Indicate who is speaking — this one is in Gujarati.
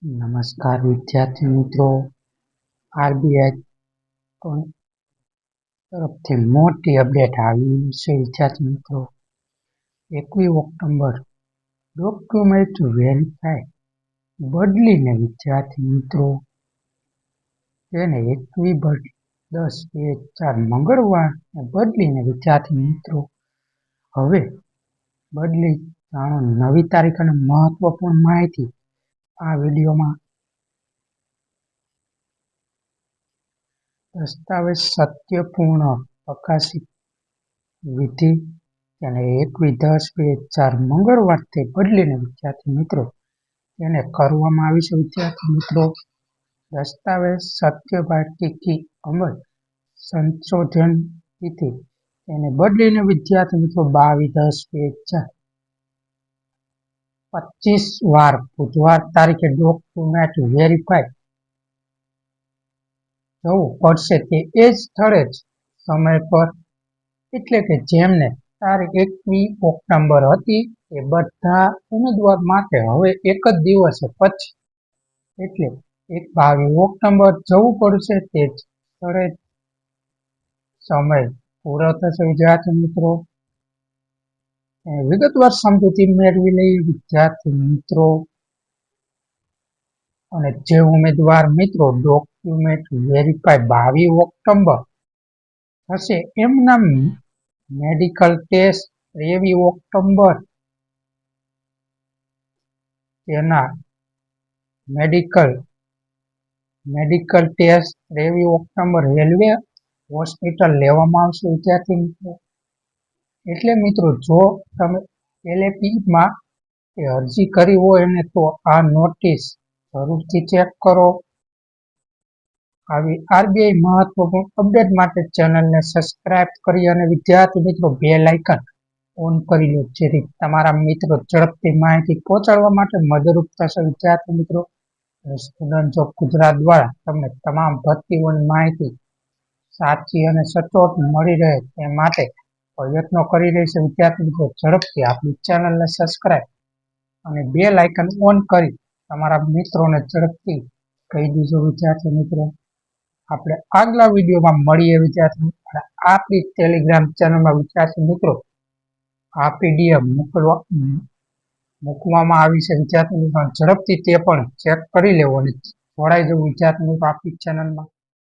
Speaker 1: નમસ્કાર વિદ્યાર્થી મિત્રો, આરબીઆઈ તરફથી મોટી અપડેટ આવી છે. વિદ્યાર્થી મિત્રો, 21 ઓક્ટોબર ડોક્યુમેન્ટ વેરીફાઈ બદલીને વિદ્યાર્થી મિત્રો તેને 21/10/2004 મંગળવારને બદલીને વિદ્યાર્થી મિત્રો હવે બદલી જાણો નવી તારીખ અને મહત્વપૂર્ણ માહિતી આ વિડીયોમાં. દસ્તાવેજ સત્યપૂર્ણ પ્રકાશિત વિધિ તેને 21/10/2004 મંગળવારથી બદલીને વિદ્યાર્થી મિત્રો તેને કરવામાં આવી છે. વિદ્યાર્થી મિત્રો, દસ્તાવેજ સત્યપાર્ટીકી અમલ સંશોધન તિથિ તેને બદલીને વિદ્યાર્થી મિત્રો 22/10/2025 વાર બુધવાર તારીખે ડોક્યુમેન્ટ વેરીફાઈ જવું પડશે તે એ જ સ્થળે જ સમય પર, એટલે કે જેમને તારીખ 21 ઓક્ટોબર હતી એ બધા ઉમેદવાર માટે હવે એક જ દિવસે પછી એટલે 22 ઓક્ટોબર જવું પડશે તે જ સ્થળે સમય પૂરો થશે. વિદ્યાર્થી મિત્રો, વિગતવાર સમજૂતી મેળવી લઈએ વિદ્યાર્થી મિત્રો. અને જે ઉમેદવાર મિત્રો ડોક્યુમેન્ટ વેરીફાઈ 22 ઓક્ટોબર થશે એમના મેડિકલ ટેસ્ટ 23 ઓક્ટોબર તેના medical test 23 October railway hospital લેવામાં આવશે. વિદ્યાર્થી મિત્રો, એટલે મિત્રો જો તમે LAPમાં અરજી કરી હોય અને તો આ નોટિસ જરૂરથી ચેક કરો. આવી આરબીઆઈ મહત્વપૂર્ણ અપડેટ માટે ચેનલને સબસ્ક્રાઇબ કરી અને વિદ્યાર્થી મિત્રો બેલ આઇકન ઓન કરી લો, જેથી તમારા મિત્રો ઝડપથી માહિતી પહોંચાડવા માટે મદદરૂપ થશે. વિદ્યાર્થી મિત્રો, સ્ટુડન્ટ જોબ ગુજરાત દ્વારા તમને તમામ ભરતીઓની માહિતી સાચી અને સચોટ મળી રહે તે માટે પ્રયત્નો કરી રહી છે. વિદ્યાર્થી મિત્રો, ઝડપથી આપણી ચેનલને સબસ્ક્રાઇબ અને બેલ આઇકન ઓન કરી તમારા મિત્રોને ઝડપથી કહી દીજો. વિદ્યાર્થી મિત્રો, આપણે આગલા વિડીયોમાં મળીએ. વિદ્યાર્થી મિત્રો, આપણી ટેલિગ્રામ ચેનલમાં વિદ્યાર્થી મિત્રો આ PDF મૂકવામાં આવી છે. વિદ્યાર્થી મિત્રો, ઝડપથી તે પણ ચેક કરી લેવો અને જોડાઈ જવું વિદ્યાર્થી મિત્રો આપણી ચેનલમાં.